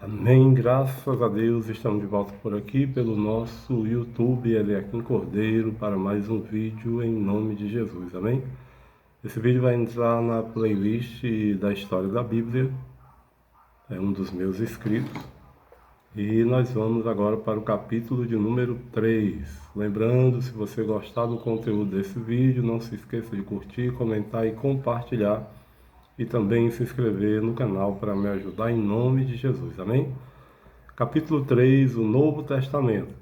Amém, graças a Deus, estamos de volta por aqui pelo nosso YouTube, Eliakim Cordeiro, para mais um vídeo em nome de Jesus, amém? Esse vídeo vai entrar na playlist da História da Bíblia, é um dos meus inscritos, e nós vamos agora para o capítulo de número 3. Lembrando, se você gostar do conteúdo desse vídeo, não se esqueça de curtir, comentar e compartilhar, e também se inscrever no canal para me ajudar em nome de Jesus, amém? Capítulo 3, o Novo Testamento.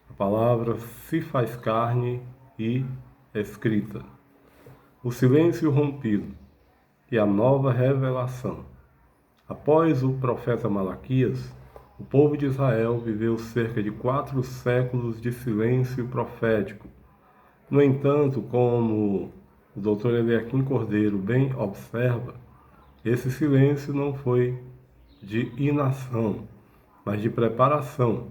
A palavra se faz carne e escrita. O silêncio rompido e a nova revelação. Após o profeta Malaquias, o povo de Israel viveu cerca de 4 séculos de silêncio profético. No entanto, como o Dr. Eliakim Cordeiro bem observa, esse silêncio não foi de inação, mas de preparação.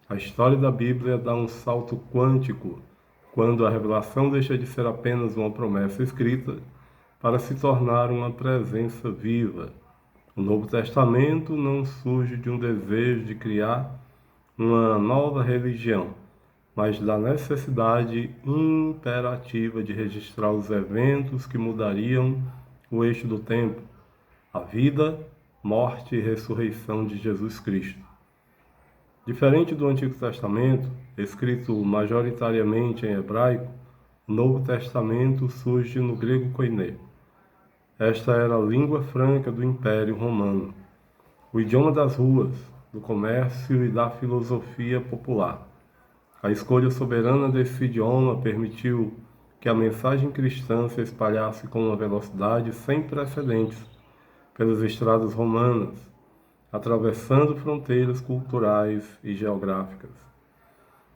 A história da Bíblia dá um salto quântico quando a revelação deixa de ser apenas uma promessa escrita para se tornar uma presença viva. O Novo Testamento não surge de um desejo de criar uma nova religião, mas da necessidade imperativa de registrar os eventos que mudariam o eixo do tempo, a vida, morte e ressurreição de Jesus Cristo. Diferente do Antigo Testamento, escrito majoritariamente em hebraico, o Novo Testamento surge no grego koiné. Esta era a língua franca do Império Romano, o idioma das ruas, do comércio e da filosofia popular. A escolha soberana desse idioma permitiu que a mensagem cristã se espalhasse com uma velocidade sem precedentes pelas estradas romanas, atravessando fronteiras culturais e geográficas.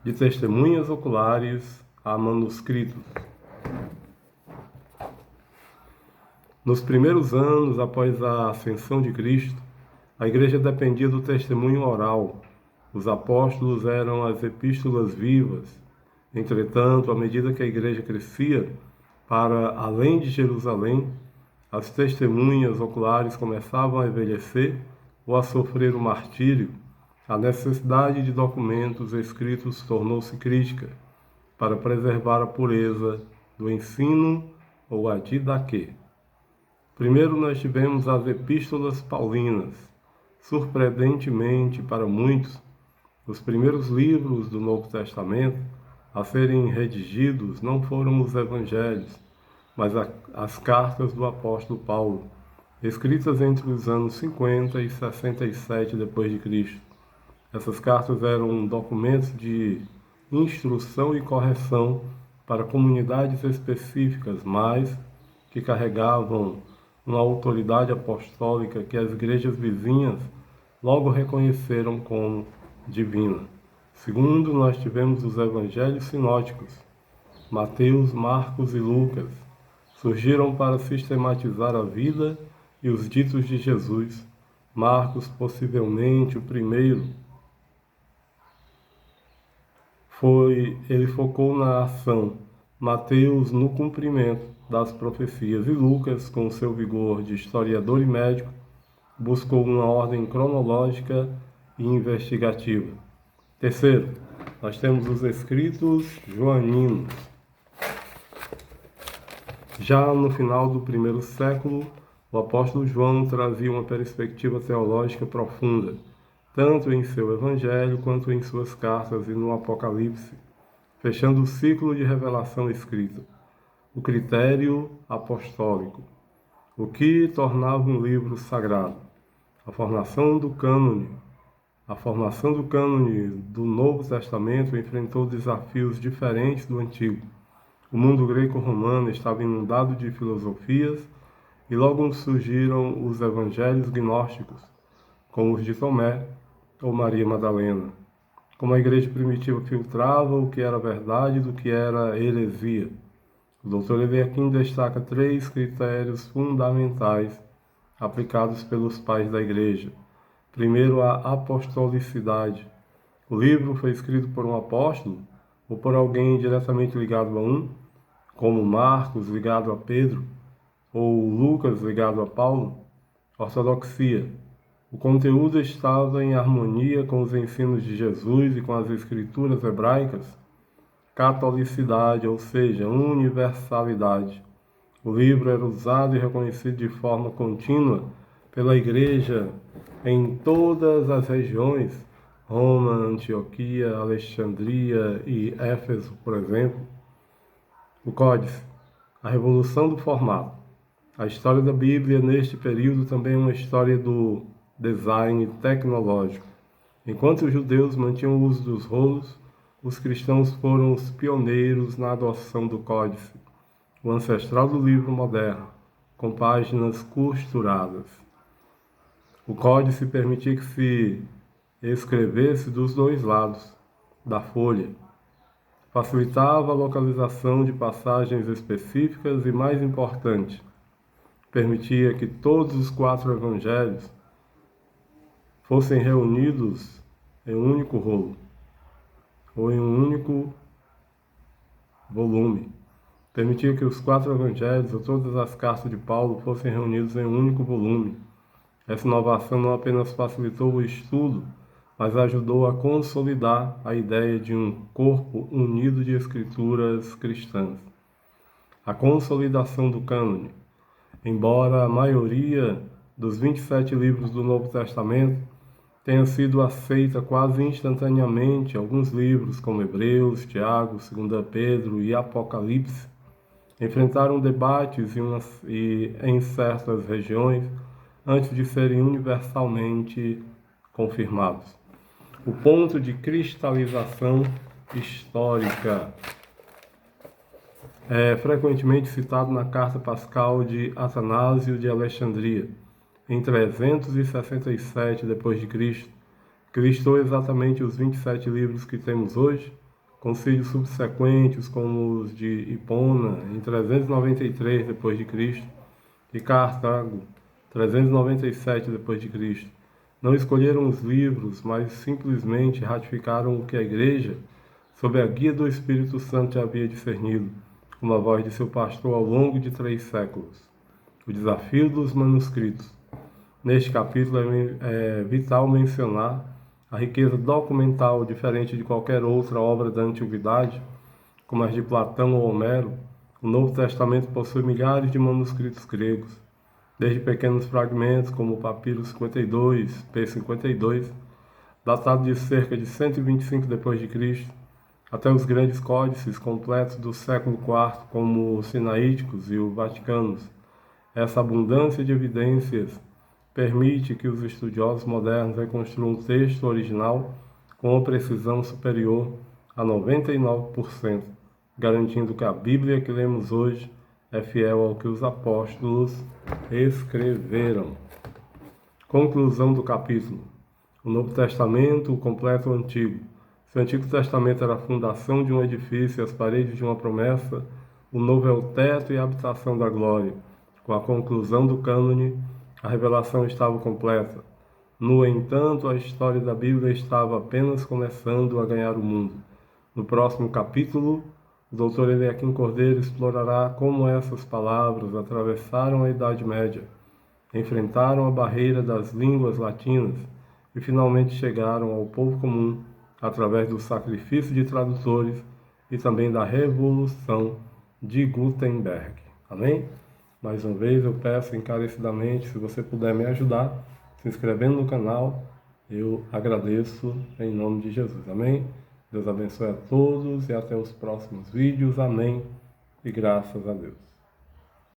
De testemunhas oculares a manuscritos. Nos primeiros anos após a ascensão de Cristo, a igreja dependia do testemunho oral. Os apóstolos eram as epístolas vivas. Entretanto, à medida que a igreja crescia, para além de Jerusalém, as testemunhas oculares começavam a envelhecer ou a sofrer o martírio. A necessidade de documentos escritos tornou-se crítica para preservar a pureza do ensino ou a didaquê. Primeiro nós tivemos as epístolas paulinas. Surpreendentemente para muitos, os primeiros livros do Novo Testamento a serem redigidos não foram os evangelhos, mas as cartas do apóstolo Paulo, escritas entre os anos 50 e 67 d.C. Essas cartas eram documentos de instrução e correção para comunidades específicas, mas que carregavam uma autoridade apostólica que as igrejas vizinhas logo reconheceram como divina. Segundo, nós tivemos os evangelhos sinóticos. Mateus, Marcos e Lucas surgiram para sistematizar a vida e os ditos de Jesus. Marcos, possivelmente o primeiro, ele focou na ação, Mateus no cumprimento das profecias e Lucas, com seu vigor de historiador e médico, buscou uma ordem cronológica e investigativa. Terceiro, nós temos os escritos joaninos. Já no final do primeiro século, o apóstolo João trazia uma perspectiva teológica profunda, tanto em seu evangelho quanto em suas cartas e no Apocalipse, fechando o ciclo de revelação escrita. O critério apostólico, o que tornava um livro sagrado. A formação do cânone do Novo Testamento enfrentou desafios diferentes do Antigo. O mundo greco-romano estava inundado de filosofias e logo surgiram os evangelhos gnósticos, como os de Tomé ou Maria Madalena. Como a igreja primitiva filtrava o que era verdade do que era heresia. O Dr. Eliakim destaca 3 critérios fundamentais aplicados pelos pais da igreja. Primeiro, a apostolicidade. O livro foi escrito por um apóstolo ou por alguém diretamente ligado a um, como Marcos ligado a Pedro ou Lucas ligado a Paulo. Ortodoxia. O conteúdo estava em harmonia com os ensinos de Jesus e com as escrituras hebraicas? Catolicidade, ou seja, universalidade. O livro era usado e reconhecido de forma contínua pela Igreja em todas as regiões, Roma, Antioquia, Alexandria e Éfeso, por exemplo. O Códice, a revolução do formato. A história da Bíblia neste período também é uma história do design tecnológico. Enquanto os judeus mantinham o uso dos rolos, os cristãos foram os pioneiros na adoção do códice, o ancestral do livro moderno, com páginas costuradas. O códice permitia que se escrevesse dos dois lados da folha. Facilitava a localização de passagens específicas e, mais importante, permitia que todos os 4 evangelhos fossem reunidos em um único rolo, ou em um único volume. Permitia que os 4 evangelhos ou todas as cartas de Paulo fossem reunidos em um único volume. Essa inovação não apenas facilitou o estudo, mas ajudou a consolidar a ideia de um corpo unido de escrituras cristãs. A consolidação do cânone. Embora a maioria dos 27 livros do Novo Testamento tenha sido aceita quase instantaneamente, alguns livros, como Hebreus, Tiago, 2 Pedro e Apocalipse, enfrentaram debates em certas regiões antes de serem universalmente confirmados. O ponto de cristalização histórica é frequentemente citado na Carta Pascal de Atanásio de Alexandria, em 367 d.C., que listou exatamente os 27 livros que temos hoje, concílios subsequentes como os de Hipona, em 393 d.C., e Cartago, 397 d.C. Não escolheram os livros, mas simplesmente ratificaram o que a Igreja, sob a guia do Espírito Santo, já havia discernido, como a voz de seu pastor ao longo de 3 séculos. O desafio dos manuscritos. Neste capítulo é vital mencionar a riqueza documental, diferente de qualquer outra obra da antiguidade, como as de Platão ou Homero. O Novo Testamento possui milhares de manuscritos gregos, desde pequenos fragmentos como o Papiro 52, P52, datado de cerca de 125 d.C., até os grandes códices completos do século IV, como os Sinaíticos e os Vaticanos. Essa abundância de evidências permite que os estudiosos modernos reconstruam o texto original com uma precisão superior a 99%, garantindo que a Bíblia que lemos hoje é fiel ao que os apóstolos escreveram. Conclusão do capítulo. O Novo Testamento, o completo o Antigo. Se o Antigo Testamento era a fundação de um edifício e as paredes de uma promessa, o Novo é o teto e a habitação da glória. Com a conclusão do cânone, a revelação estava completa. No entanto, a história da Bíblia estava apenas começando a ganhar o mundo. No próximo capítulo, o Dr. Eliakim Cordeiro explorará como essas palavras atravessaram a Idade Média, enfrentaram a barreira das línguas latinas e finalmente chegaram ao povo comum através do sacrifício de tradutores e também da Revolução de Gutenberg. Amém? Mais uma vez eu peço encarecidamente, se você puder me ajudar, se inscrevendo no canal, eu agradeço em nome de Jesus. Amém? Deus abençoe a todos e até os próximos vídeos. Amém? E graças a Deus.